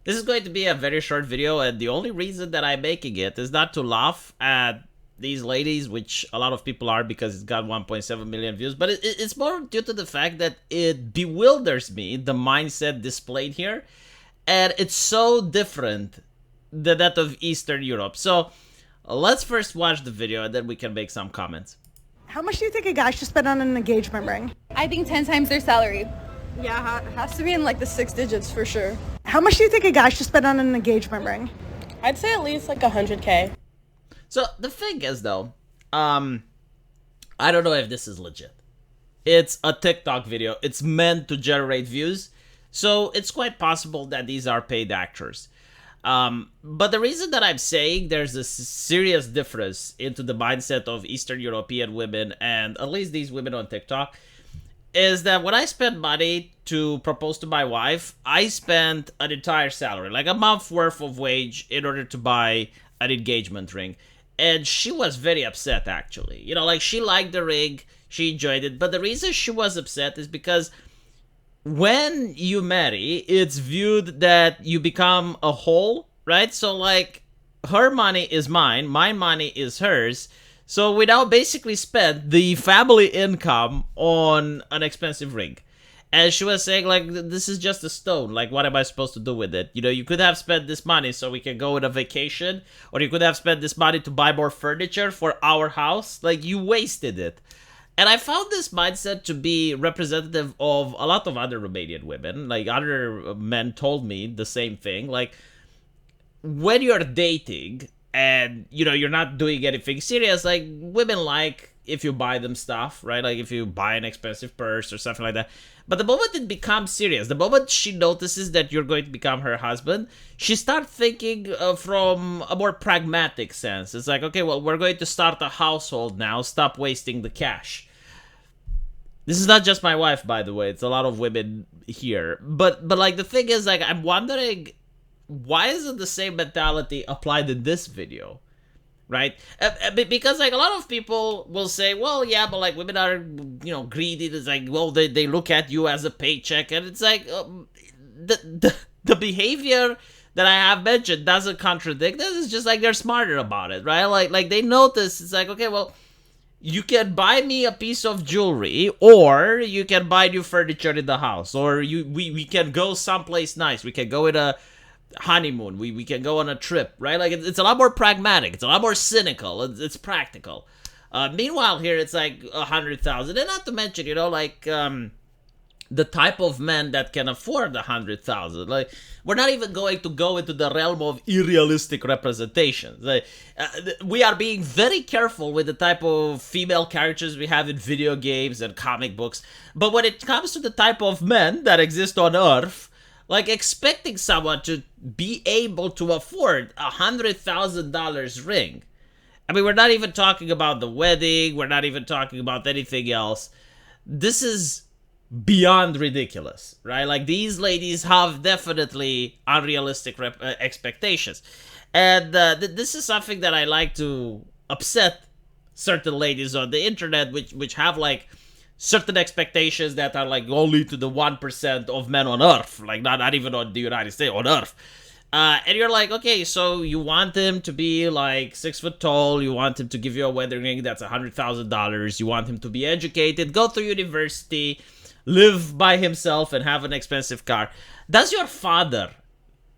This is going to be a very short video, and the only reason that I'm making it is not to laugh at these ladies, which a lot of people are because it's got 1.7 million views, but it's more due to the fact that it bewilders me, the mindset displayed here, and it's so different than that of Eastern Europe. So let's first watch the video, and then we can make some comments. How much do you think a guy should spend on an engagement ring? I think 10 times their salary. Yeah, it has to be in like the 6 digits for sure. How much do you think a guy should spend on an engagement ring? I'd say at least like 100K. So the thing is, though, I don't know if this is legit. It's a TikTok video. It's meant to generate views, so it's quite possible that these are paid actors. But the reason that I'm saying there's a serious difference into the mindset of Eastern European women, and at least these women on TikTok, is that when I spend money to propose to my wife, I spent an entire salary, like a month worth of wage, in order to buy an engagement ring. And she was very upset, actually. You know, like, she liked the ring, she enjoyed it, but the reason she was upset is because when you marry, it's viewed that you become a whole, right? So, like, her money is mine, my money is hers. So we now basically spent the family income on an expensive ring. And she was saying, like, this is just a stone. Like, what am I supposed to do with it? You know, you could have spent this money so we can go on a vacation. Or you could have spent this money to buy more furniture for our house. Like, you wasted it. And I found this mindset to be representative of a lot of other Romanian women. Like, other men told me the same thing. Like, when you're dating and, you know, you're not doing anything serious, like, women like if you buy them stuff, right? Like, if you buy an expensive purse or something like that. But the moment it becomes serious, the moment she notices that you're going to become her husband, she starts thinking from a more pragmatic sense. It's like, okay, well, we're going to start a household now. Stop wasting the cash. This is not just my wife, by the way. It's a lot of women here. But like, the thing is, like, I'm wondering, why isn't the same mentality applied in this video? Right? Because, like, a lot of people will say, well, yeah, but, like, women are, you know, greedy. It's like, well, they look at you as a paycheck. And it's like, the behavior that I have mentioned doesn't contradict this. It's just like they're smarter about it, right? Like they notice, it's like, okay, well, you can buy me a piece of jewelry, or you can buy new furniture in the house, or we can go someplace nice. We can go in a honeymoon. We can go on a trip, right? Like, it's a lot more pragmatic. It's a lot more cynical. It's practical. Meanwhile, here it's like 100,000, and not to mention, you know, like, the type of man that can afford 100,000. Like, we're not even going to go into the realm of unrealistic representations. Like, we are being very careful with the type of female characters we have in video games and comic books. But when it comes to the type of men that exist on Earth, like, expecting someone to be able to afford $100,000 ring. I mean, we're not even talking about the wedding. We're not even talking about anything else. This is beyond ridiculous, right? Like, these ladies have definitely unrealistic expectations. And this is something that I like to upset certain ladies on the internet, which have, like, certain expectations that are, like, only to the 1% of men on Earth, like, not even on the United States, on Earth. And you're like, okay, so you want him to be, like, 6 foot tall, you want him to give you a wedding ring that's $100,000, you want him to be educated, go to university, live by himself, and have an expensive car. Does your father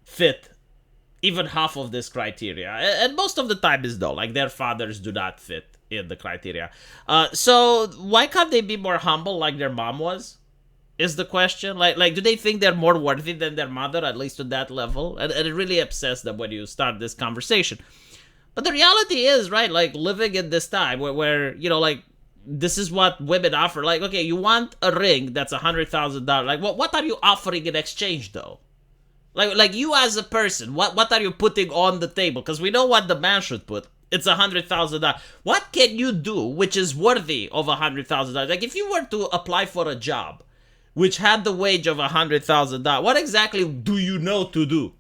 fit even half of this criteria? And most of the time is no. Like, their fathers do not fit in the criteria. So why can't they be more humble like their mom was? Is the question. Like, do they think they're more worthy than their mother, at least to that level? And it really upsets them when you start this conversation. But the reality is, right, like, living in this time where you know, like, this is what women offer. Like, okay, you want a ring that's $100,000. Like, what are you offering in exchange, though? Like you as a person, what are you putting on the table? Because we know what the man should put. It's $100,000. What can you do which is worthy of $100,000? Like, if you were to apply for a job which had the wage of $100,000, what exactly do you know to do,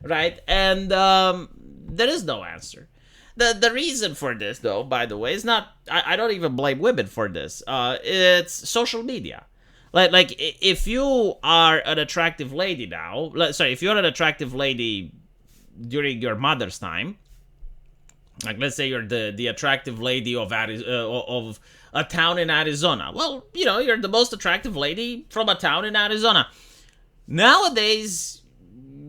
right? And there is no answer. The reason for this, though, by the way, is not... I don't even blame women for this. It's social media. If you are an attractive lady now, if you're an attractive lady during your mother's time, like let's say you're the attractive lady of of a town in Arizona. Well, you know, you're the most attractive lady from a town in Arizona. Nowadays,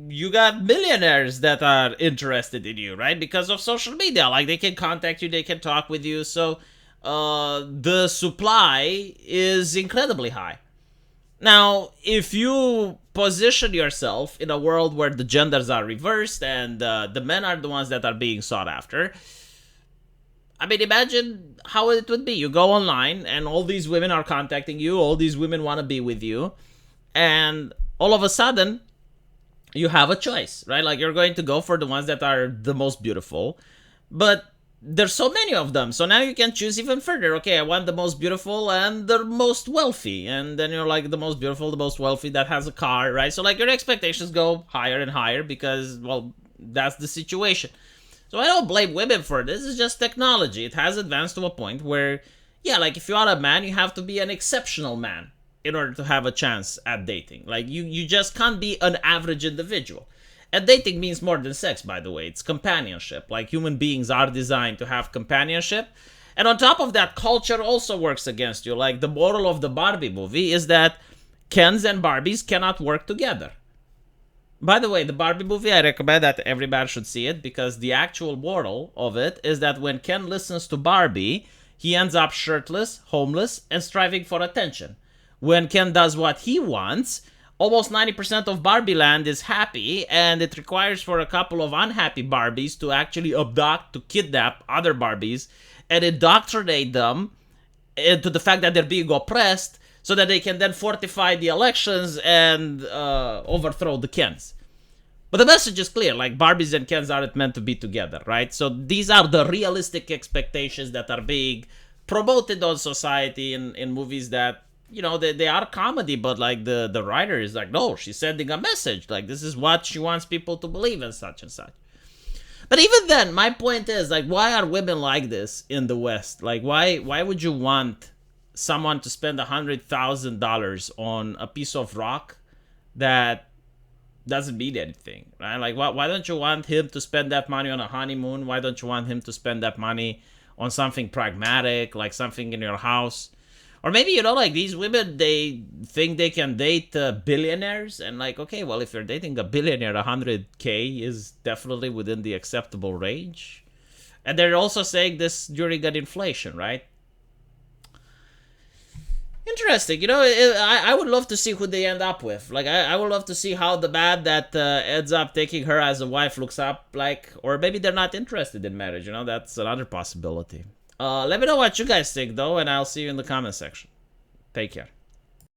you got millionaires that are interested in you, right? Because of social media. Like, they can contact you, they can talk with you. So, the supply is incredibly high. Now, if you position yourself in a world where the genders are reversed and the men are the ones that are being sought after, I mean, imagine how it would be. You go online and all these women are contacting you, all these women want to be with you, and all of a sudden, you have a choice, right? Like, you're going to go for the ones that are the most beautiful, but there's so many of them, so now you can choose even further. Okay, I want the most beautiful and the most wealthy, and then you're like the most beautiful, the most wealthy that has a car, right? So like your expectations go higher and higher because, well, that's the situation. So I don't blame women for this. It's just technology. It has advanced to a point where, yeah, like if you are a man, you have to be an exceptional man in order to have a chance at dating. Like you just can't be an average individual. And dating means more than sex, by the way. It's companionship. Like, human beings are designed to have companionship. And on top of that, culture also works against you. Like, the moral of the Barbie movie is that Kens and Barbies cannot work together. By the way, the Barbie movie, I recommend that everybody should see it, because the actual moral of it is that when Ken listens to Barbie, he ends up shirtless, homeless, and striving for attention. When Ken does what he wants, almost 90% of Barbie land is happy, and it requires for a couple of unhappy Barbies to actually abduct, to kidnap other Barbies, and indoctrinate them into the fact that they're being oppressed, so that they can then fortify the elections and overthrow the Kens. But the message is clear, like, Barbies and Kens aren't meant to be together, right? So these are the realistic expectations that are being promoted on society in movies that, you know, they are comedy, but like the writer is like, no, she's sending a message. Like, this is what she wants people to believe and such and such. But even then, my point is, like, why are women like this in the West? Like, why would you want someone to spend $100,000 on a piece of rock that doesn't mean anything, right? Like, why don't you want him to spend that money on a honeymoon? Why don't you want him to spend that money on something pragmatic, like something in your house? Or maybe, you know, like, these women, they think they can date billionaires, and like, okay, well, if you're dating a billionaire, 100K is definitely within the acceptable range. And they're also saying this during an inflation, right? Interesting. You know, I would love to see who they end up with. Like, I would love to see how the man that ends up taking her as a wife looks up like, or maybe they're not interested in marriage, you know, that's another possibility. Let me know what you guys think, though, and I'll see you in the comment section. Take care.